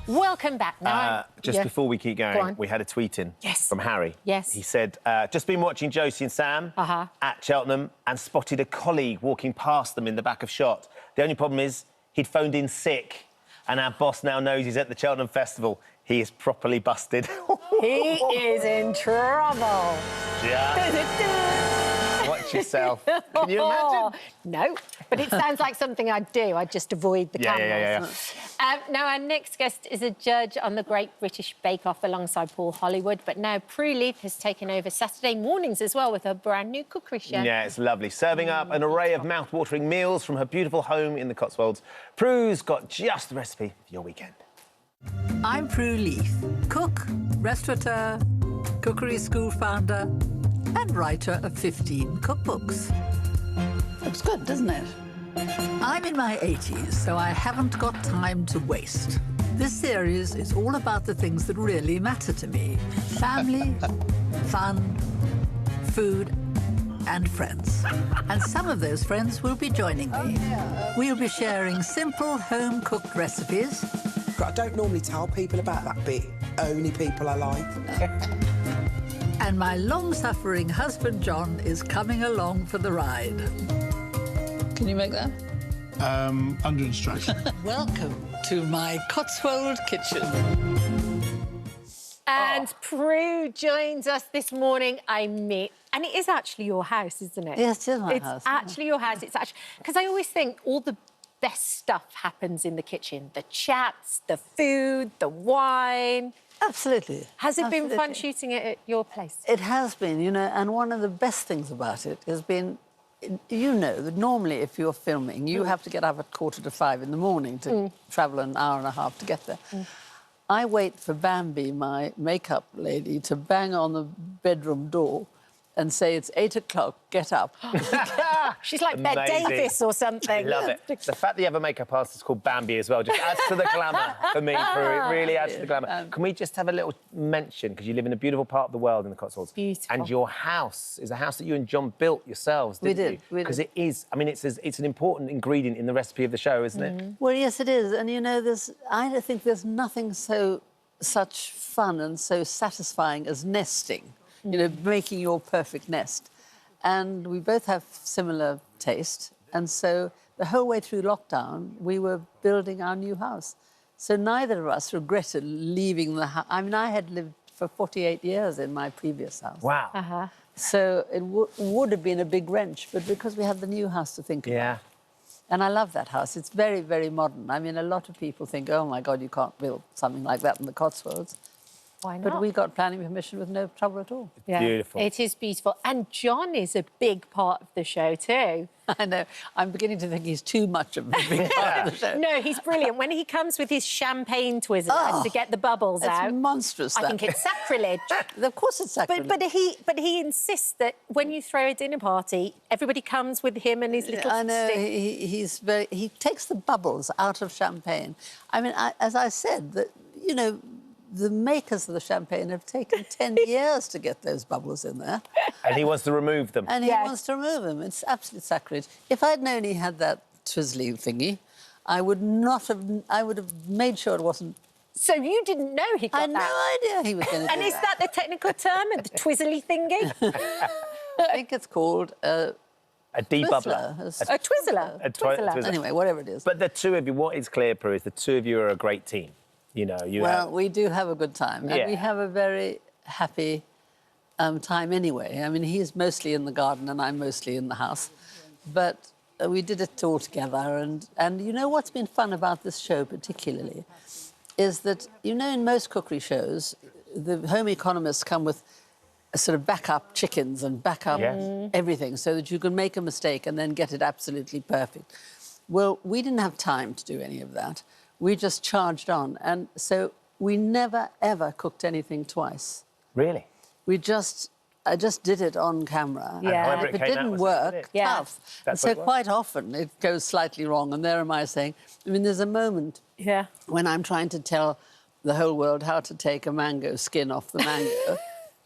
Welcome back. Just before we keep going, we had a tweet in from Harry. Yes. He said, just been watching Josie and Sam at Cheltenham and spotted a colleague walking past them in the back of shot. The only problem is he'd phoned in sick and our boss now knows he's at the Cheltenham Festival. He is properly busted. He is in trouble. Watch yourself. Can you imagine? No, but it sounds like something I'd do. I'd just avoid the cameras. Now, our next guest is a judge on the Great British Bake Off alongside Paul Hollywood, but now Prue Leith has taken over Saturday mornings as well with her brand new cookery show. Yeah, it's lovely. Serving up an array of mouth-watering meals from her beautiful home in the Cotswolds. Prue's got just the recipe for your weekend. I'm Prue Leith, cook, restaurateur, cookery school founder and writer of 15 cookbooks. Looks good, doesn't it? I'm in my 80s, so I haven't got time to waste. This series is all about the things that really matter to me. Family, fun, food and friends. And some of those friends will be joining me. We'll be sharing simple home-cooked recipes. I don't normally tell people about that bit, only people I like. And my long-suffering husband, John, is coming along for the ride. Can you make that? Under instruction. Welcome to my Cotswold kitchen. And Prue joins us this morning. And it is actually your house, isn't it? Yes, it is my house. It's actually your house. It's actually... Because I always think all the best stuff happens in the kitchen. The chats, the food, the wine. Absolutely. Has it been fun shooting it at your place? It has been, you know, and one of the best things about it has been, you know, that normally if you're filming, you have to get up at 4:45 in the morning to travel an hour and a half to get there. I wait for Bambi, my makeup lady, to bang on the bedroom door and say, it's 8 o'clock, get up. She's like Bette Davis or something. I love it. The fact that you have a makeup artist called Bambi as well just adds to the glamour for me, Prue. It really adds to the glamour. Can we just have a little mention, because you live in a beautiful part of the world in the Cotswolds. Beautiful. And your house is a house that you and John built yourselves, didn't you? We did. Because it is, I mean, it's an important ingredient in the recipe of the show, isn't it? Well, yes, it is. And, you know, I think there's nothing such fun and so satisfying as nesting. You know, making your perfect nest. And we both have similar taste. And so the whole way through lockdown, we were building our new house. So neither of us regretted leaving the house. I mean, I had lived for 48 years in my previous house. Wow. So it would have been a big wrench, but because we had the new house to think about. And I love that house. It's very, very modern. I mean, a lot of people think, oh, my God, you can't build something like that in the Cotswolds. Why not? But we got planning permission with no trouble at all. Yeah, beautiful. It is beautiful. And John is a big part of the show too. I know. I'm beginning to think he's too much of a big part of the show. No, he's brilliant. When he comes with his champagne Twizzlers to get the bubbles out... It's monstrous, I think it's sacrilege. Of course it's sacrilege. But he insists that when you throw a dinner party, everybody comes with him and his little I know. stick. He takes the bubbles out of champagne. I mean, as I said, you know, the makers of the champagne have taken 10 years to get those bubbles in there. And he wants to remove them. And he wants to remove them. It's absolute sacrilege. If I'd known he had that twizzly thingy, I would have made sure it wasn't... So you didn't know he got that? I had no idea he was going to do that. And is that the technical term, the twizzly thingy? I think it's called... a debubbler. A twizzler. A twizzler. Anyway, whatever it is. But the two of you, what is clear, Prue, is the two of you are a great team. You know, we do have a good time. And we have a very happy time anyway. I mean, he's mostly in the garden and I'm mostly in the house. But we did it all together. And you know what's been fun about this show particularly is that, you know, in most cookery shows, the home economists come with a sort of backup chickens and backup everything so that you can make a mistake and then get it absolutely perfect. Well, we didn't have time to do any of that. We just charged on. And so we never, ever cooked anything twice. Really? I just did it on camera. Yeah. And if it didn't work, tough. And so quite often it goes slightly wrong. And there am I saying, I mean, there's a moment when I'm trying to tell the whole world how to take a mango skin off the mango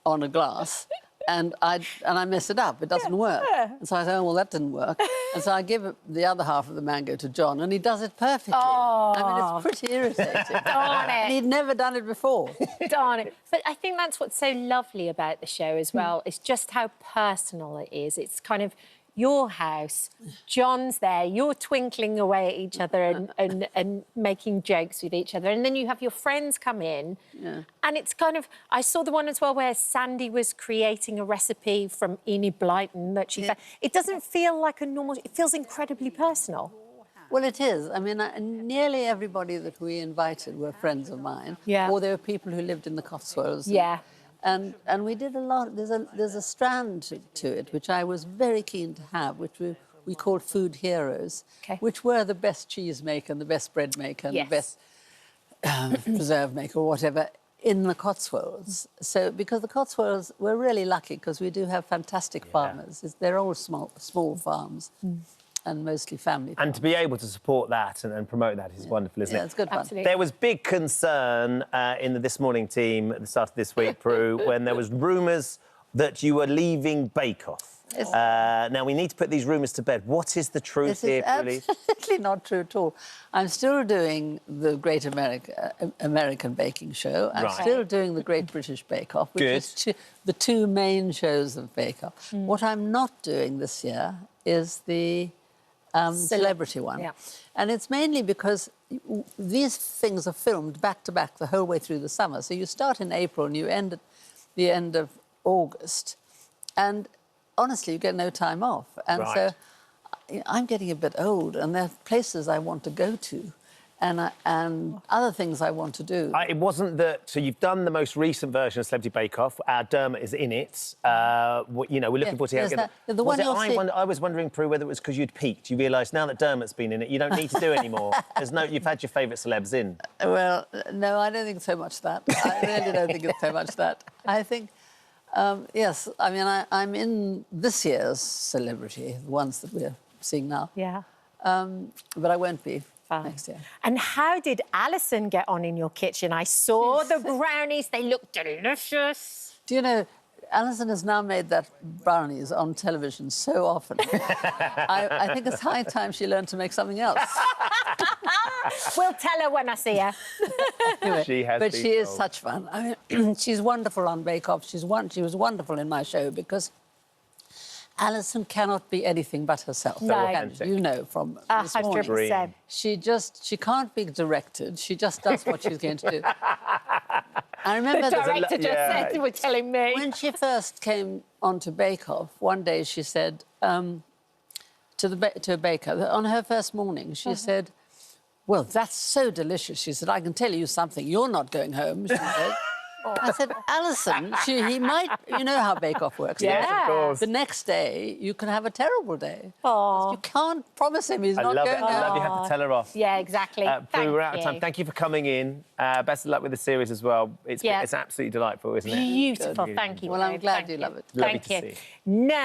on a glass. and I mess it up. It doesn't work. And so I say, oh, well, that didn't work. And so I give the other half of the mango to John, and he does it perfectly. Oh. I mean, it's pretty irritating. Darn it. And he'd never done it before. Darn it. But I think that's what's so lovely about the show as well. It's just how personal it is. It's kind of your house, John's there, you're twinkling away at each other and making jokes with each other. And then you have your friends come in. Yeah. And it's kind of... I saw the one as well where Sandy was creating a recipe from Enid Blyton that she found. It doesn't feel like a normal... It feels incredibly personal. Well, it is. I mean, nearly everybody that we invited were friends of mine. Yeah. Or they were people who lived in the Cotswolds. Yeah. And we did a lot. There's a strand to it, which I was very keen to have, which we called Food Heroes, which were the best cheese maker and the best bread maker and the best preserve maker or whatever in the Cotswolds. So, because the Cotswolds, we're really lucky because we do have fantastic farmers. They're all small farms. And mostly family. And to be able to support that and promote that is wonderful, isn't it? Yeah, it's good fun. Absolutely. There was big concern in the This Morning team at the start of this week, Prue, when there was rumours that you were leaving Bake Off. Now, we need to put these rumours to bed. What is the truth here, Prue? This is absolutely not true at all. I'm still doing the Great American Baking Show. I'm still doing the Great British Bake Off, which is the two main shows of Bake Off. What I'm not doing this year is the celebrity one. Yeah. And it's mainly because these things are filmed back to back the whole way through the summer. So you start in April and you end at the end of August. And honestly, you get no time off. And so I'm getting a bit old, and there are places I want to go to and other things I want to do. It wasn't that... So you've done the most recent version of Celebrity Bake Off. Our Dermot is in it. You know, we're looking forward to hearing it. I was wondering, Prue, whether it was because you'd peaked. You realised now that Dermot's been in it, you don't need to do anymore. You've had your favourite celebs in. Well, no, I don't think so much that. I really don't think it's so much that. I think... yes, I mean, I'm in this year's Celebrity, the ones that we're seeing now. Yeah. But I won't be next year. And how did Alison get on in your kitchen? I saw the brownies. They look delicious. Do you know, Alison has now made that brownies on television so often. I think it's high time she learned to make something else. We'll tell her when I see her. Anyway, she is such fun. I mean, she's wonderful on Bake Off. She was wonderful in my show because Alison cannot be anything but herself. No. You know from this morning. 100%. She can't be directed. She just does what she's going to do. I remember the director just said, you were telling me. When she first came onto Bake Off, one day she said to a baker, on her first morning, she said, well, that's so delicious. She said, I can tell you something. You're not going home, she said. I said, Alison, he might... You know how Bake Off works. Yes, of course. The next day, you can have a terrible day. Oh. You can't promise him he's not going home. I love you have to tell her off. Yeah, exactly. Prue, we're out of time. Thank you for coming in. Best of luck with the series as well. It's absolutely delightful, isn't it? Beautiful. Thank you. Well, I'm glad you love it. Lovely to see. Now...